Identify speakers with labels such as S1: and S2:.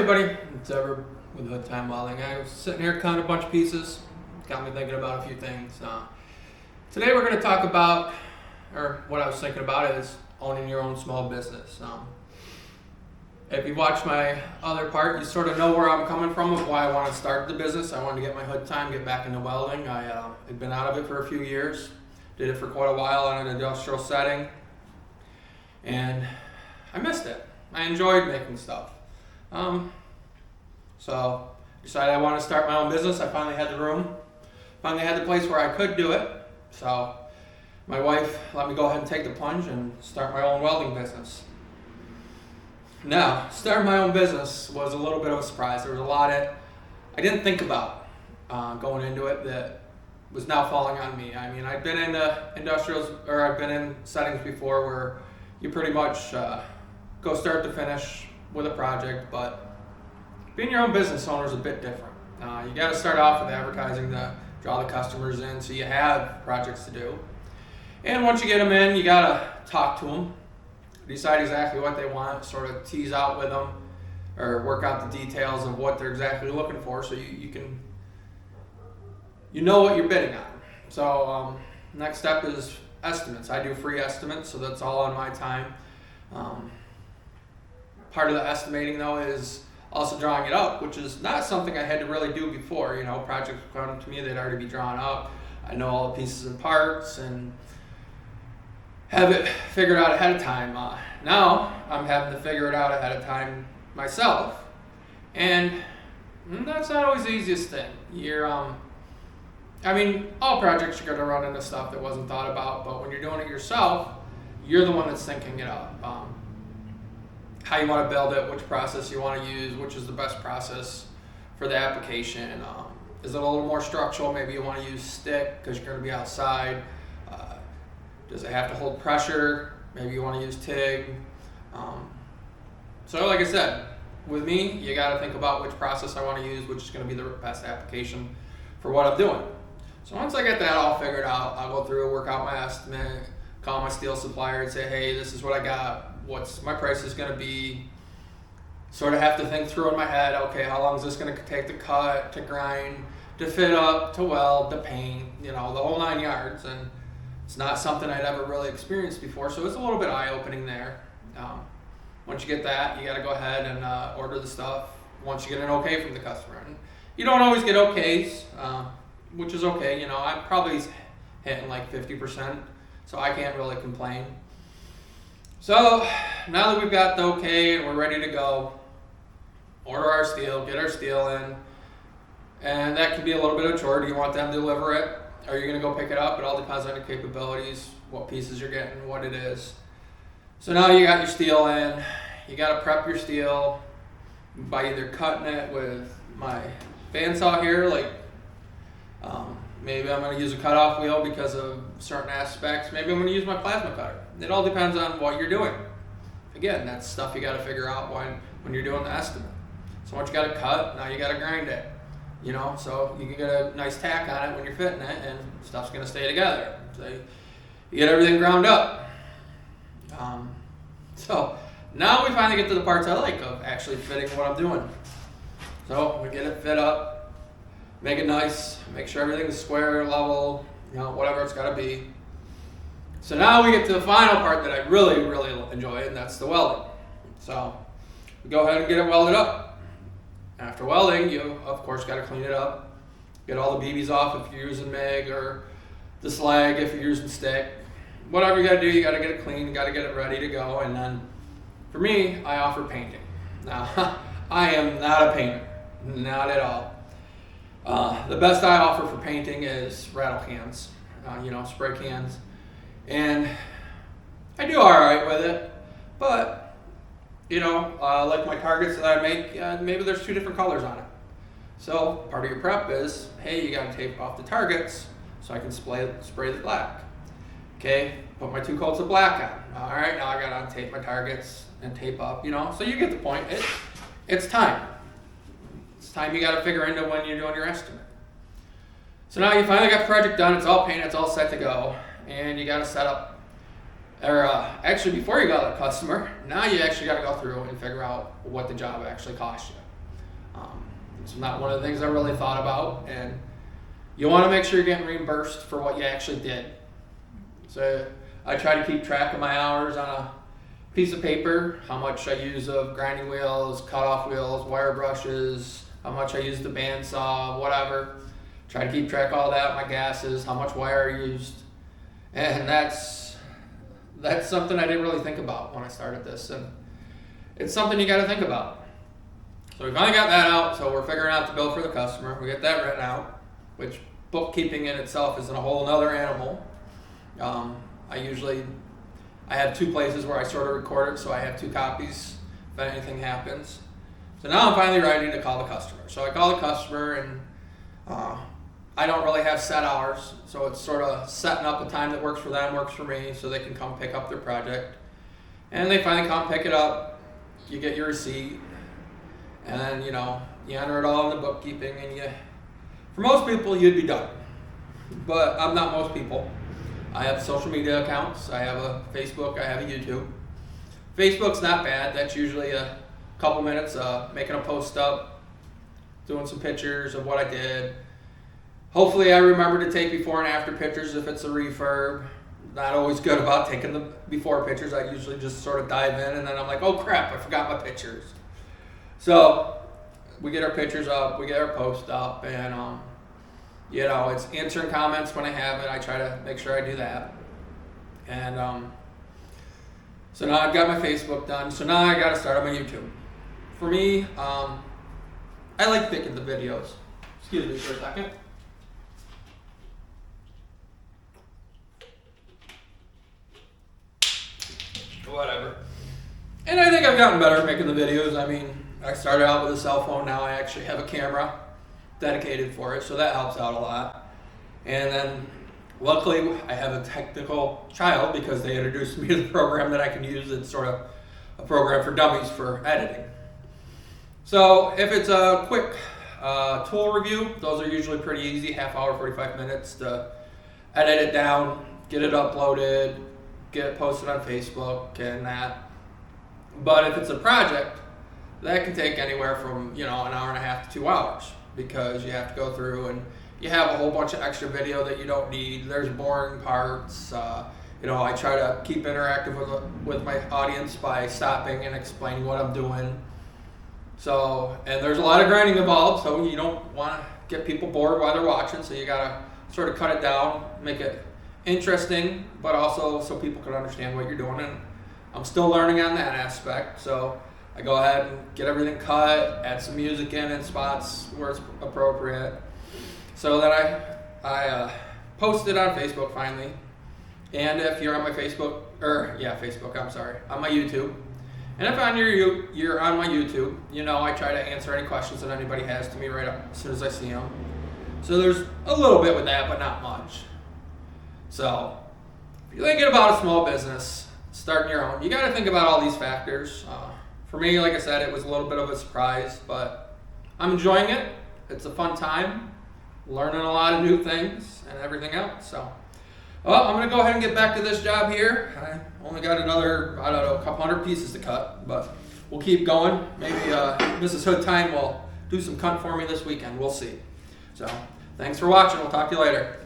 S1: everybody, it's Ever with Hood Time Welding. I was sitting here cutting a bunch of pieces, got me thinking about a few things. Today we're going to talk about, or what I was thinking about is owning your own small business. If you watch my other part, you sort of know where I'm coming from of why I want to start the business. I wanted to get my hood time, get back into welding. I had been out of it for a few years, did it for quite a while in an industrial setting, and I missed it. I enjoyed making stuff. So decided I wanted to start my own business. I finally had the room, finally had the place where I could do it. So my wife let me go ahead and take the plunge and start my own welding business. Now, starting my own business was a little bit of a surprise. There was a lot I didn't think about going into it that was now falling on me. I mean, I've been in industrials, or I've been in settings before where you pretty much go start to finish with a project, but being your own business owner is a bit different. You got to start off with advertising to draw the customers in so you have projects to do. And once you get them in, you got to talk to them, decide exactly what they want, sort of tease out with them, or work out the details of what they're exactly looking for so you know what you're bidding on. So next step is estimates. I do free estimates, so that's all on my time. Part of the estimating though is also drawing it up, which is not something I had to really do before. You know, projects would come to me, they'd already be drawn up. I know all the pieces and parts and have it figured out ahead of time. Now I'm having to figure it out ahead of time myself, and that's not always the easiest thing. All projects you're going to run into stuff that wasn't thought about, but when you're doing it yourself, you're the one that's thinking it up. How you want to build it, which process you want to use, which is the best process for the application. Is it a little more structural? Maybe you want to use stick because you're going to be outside. Does it have to hold pressure? Maybe you want to use TIG. So like I said, with me, you got to think about which process I want to use, which is going to be the best application for what I'm doing. So once I get that all figured out, I'll go through, work out my estimate, call my steel supplier and say, hey, this is what I got. What's my price is going to be. Sort of have to think through in my head, okay, how long is this going to take to cut, to grind, to fit up, to weld, to paint, the whole 9 yards. And it's not something I'd ever really experienced before, so it's a little bit eye-opening there. Once you get that, you got to go ahead and order the stuff once you get an okay from the customer. And you don't always get okays, which is okay. I'm probably hitting like 50%, so I can't really complain. So now that we've got the okay and we're ready to go, order our steel, get our steel in, and that can be a little bit of a chore. Do you want them to deliver it? Are you going to go pick it up? It all depends on your capabilities, what pieces you're getting, what it is. So now you got your steel in. You got to prep your steel by either cutting it with my bandsaw here, maybe I'm going to use a cutoff wheel because of certain aspects. Maybe I'm going to use my plasma cutter. It all depends on what you're doing. Again, that's stuff you got to figure out when you're doing the estimate. So once you got to cut, now you got to grind it. So you can get a nice tack on it when you're fitting it, and stuff's going to stay together. So you get everything ground up. So now we finally get to the parts I like of actually fitting what I'm doing. So we get it fit up. Make it nice, make sure everything's square, level, whatever it's got to be. So now we get to the final part that I really, really enjoy, and that's the welding. So we go ahead and get it welded up. After welding, you, of course, got to clean it up. Get all the BBs off if you're using MIG, or the slag if you're using stick. Whatever you got to do, you got to get it clean, you got to get it ready to go. And then for me, I offer painting. Now, I am not a painter, not at all. The best I offer for painting is rattle cans, spray cans, and I do all right with it, but, like my targets that I make, maybe there's 2 different colors on it. So part of your prep is, hey, you got to tape off the targets so I can spray the black. Okay, put my 2 coats of black on. All right, now I got to tape my targets and tape up, so you get the point. It's time. It's time you got to figure into when you're doing your estimate. So now you finally got the project done, it's all painted, it's all set to go, and you got to set up actually before you got a customer, now you actually got to go through and figure out what the job actually costs you. It's not one of the things I really thought about, and you want to make sure you're getting reimbursed for what you actually did. So I try to keep track of my hours on a piece of paper, how much I use of grinding wheels, cutoff wheels, wire brushes, how much I use the bandsaw, whatever. Try to keep track of all that, my gases, how much wire I used. And that's something I didn't really think about when I started this. And it's something you got to think about. So we finally got that out, so we're figuring out the bill for the customer. We get that written out, which bookkeeping in itself is a whole nother animal. I have 2 places where I sort of record it, so I have 2 copies if anything happens. So now I'm finally ready to call the customer. So I call the customer, and I don't really have set hours, so it's sort of setting up a time that works for them, works for me, so they can come pick up their project. And they finally come pick it up, you get your receipt, and then, you enter it all in the bookkeeping, and for most people, you'd be done. But I'm not most people. I have social media accounts. I have a Facebook. I have a YouTube. Facebook's not bad. That's usually a couple minutes making a post up, doing some pictures of what I did. Hopefully I remember to take before and after pictures if it's a refurb. Not always good about taking the before pictures. I usually just sort of dive in, and then I'm like, oh crap, I forgot my pictures. So we get our pictures up, we get our post up, and it's answering comments when I have it. I try to make sure I do that. And so now I've got my Facebook done. So now I got to start on my YouTube. For me, I like picking the videos. Excuse me for a second. Whatever. And I think I've gotten better at making the videos. I mean, I started out with a cell phone. Now I actually have a camera dedicated for it, so that helps out a lot. And then luckily I have a technical child because they introduced me to the program that I can use. It's sort of a program for dummies for editing. So if it's a quick tool review, those are usually pretty easy, half hour, 45 minutes to edit it down, get it uploaded, get it posted on Facebook and that. But if it's a project, that can take anywhere from an hour and a half to 2 hours, because you have to go through and you have a whole bunch of extra video that you don't need. There's boring parts. I try to keep interactive with my audience by stopping and explaining what I'm doing. So, and there's a lot of grinding involved, so you don't want to get people bored while they're watching, so you gotta sort of cut it down, make it interesting, but also so people can understand what you're doing. And I'm still learning on that aspect, so I go ahead and get everything cut, add some music in spots where it's appropriate. So then I post it on Facebook finally. And if you're on my Facebook, on my YouTube. And if you're on my YouTube, I try to answer any questions that anybody has to me right up as soon as I see them. So there's a little bit with that, but not much. So if you're thinking about a small business, starting your own, you got to think about all these factors. For me, like I said, it was a little bit of a surprise, but I'm enjoying it. It's a fun time, learning a lot of new things and everything else. So, I'm going to go ahead and get back to this job here. I only got another, a couple hundred pieces to cut, but we'll keep going. Maybe Mrs. Hoodtime will do some cut for me this weekend. We'll see. So, thanks for watching. We'll talk to you later.